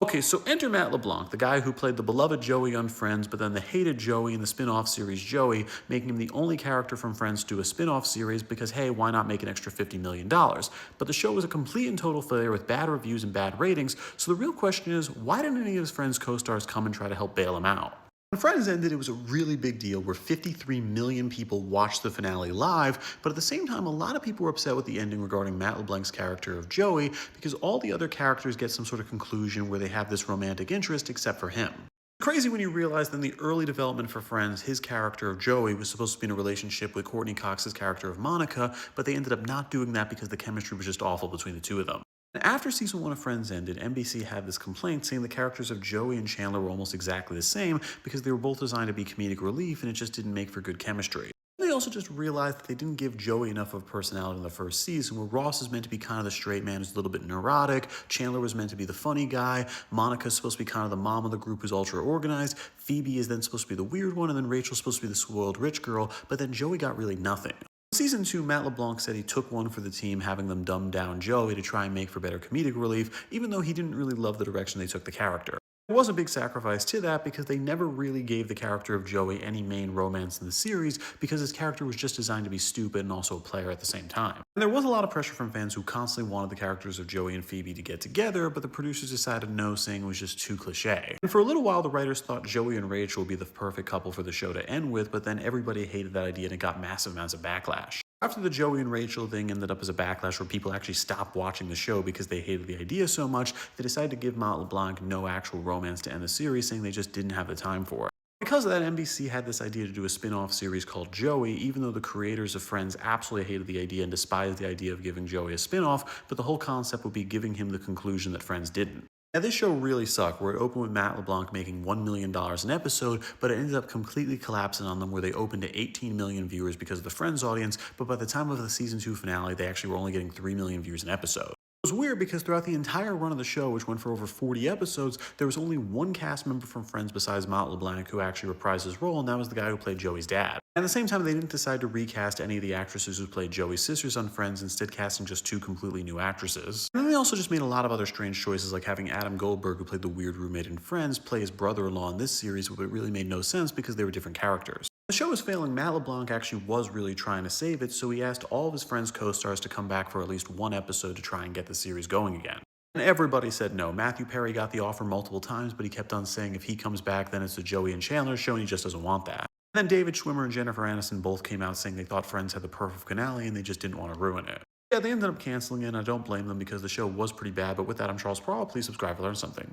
Okay, so enter Matt LeBlanc, the guy who played the beloved Joey on Friends, but then the hated Joey in the spin-off series Joey, making him the only character from Friends to do a spin-off series because, hey, why not make an extra $50 million? But the show was a complete and total failure with bad reviews and bad ratings, so the real question is, why didn't any of his Friends co-stars come and try to help bail him out? When Friends ended, it was a really big deal where 53 million people watched the finale live, but at the same time, a lot of people were upset with the ending regarding Matt LeBlanc's character of Joey because all the other characters get some sort of conclusion where they have this romantic interest except for him. Crazy when you realize that in the early development for Friends, his character of Joey was supposed to be in a relationship with Courtney Cox's character of Monica, but they ended up not doing that because the chemistry was just awful between the two of them. And after season 1 of Friends ended, NBC had this complaint saying the characters of Joey and Chandler were almost exactly the same because they were both designed to be comedic relief and it just didn't make for good chemistry. They also just realized that they didn't give Joey enough of a personality in the first season, where Ross is meant to be kind of the straight man who's a little bit neurotic, Chandler was meant to be the funny guy, Monica's supposed to be kind of the mom of the group who's ultra organized, Phoebe is then supposed to be the weird one, and then Rachel's supposed to be the spoiled rich girl, but then Joey got really nothing. Season 2, Matt LeBlanc said he took one for the team, having them dumb down Joey to try and make for better comedic relief, even though he didn't really love the direction they took the character. There was a big sacrifice to that because they never really gave the character of Joey any main romance in the series because his character was just designed to be stupid and also a player at the same time. And there was a lot of pressure from fans who constantly wanted the characters of Joey and Phoebe to get together, but the producers decided no, saying it was just too cliche. And for a little while, the writers thought Joey and Rachel would be the perfect couple for the show to end with, but then everybody hated that idea and it got massive amounts of backlash. After the Joey and Rachel thing ended up as a backlash where people actually stopped watching the show because they hated the idea so much, they decided to give Matt LeBlanc no actual romance to end the series, saying they just didn't have the time for it. Because of that, NBC had this idea to do a spin-off series called Joey, even though the creators of Friends absolutely hated the idea and despised the idea of giving Joey a spin-off, but the whole concept would be giving him the conclusion that Friends didn't. Now, this show really sucked, where it opened with Matt LeBlanc making $1 million an episode, but it ended up completely collapsing on them, where they opened to 18 million viewers because of the Friends audience, but by the time of the season 2 finale, they actually were only getting 3 million views an episode. It was weird because throughout the entire run of the show, which went for over 40 episodes, there was only one cast member from Friends besides Matt LeBlanc who actually reprised his role, and that was the guy who played Joey's dad. At the same time, they didn't decide to recast any of the actresses who played Joey's sisters on Friends, instead casting just 2 completely new actresses. And then they also just made a lot of other strange choices, like having Adam Goldberg, who played the weird roommate in Friends, play his brother-in-law in this series, but it really made no sense because they were different characters. The show was failing. Matt LeBlanc actually was really trying to save it, so he asked all of his Friends co-stars to come back for at least one episode to try and get the series going again. And everybody said no. Matthew Perry got the offer multiple times, but he kept on saying if he comes back, then it's the Joey and Chandler show, and he just doesn't want that. And then David Schwimmer and Jennifer Aniston both came out saying they thought Friends had the perfect finale and they just didn't want to ruin it. Yeah, they ended up canceling it, and I don't blame them because the show was pretty bad, but with that, I'm Charles Prowl. Please subscribe to learn something.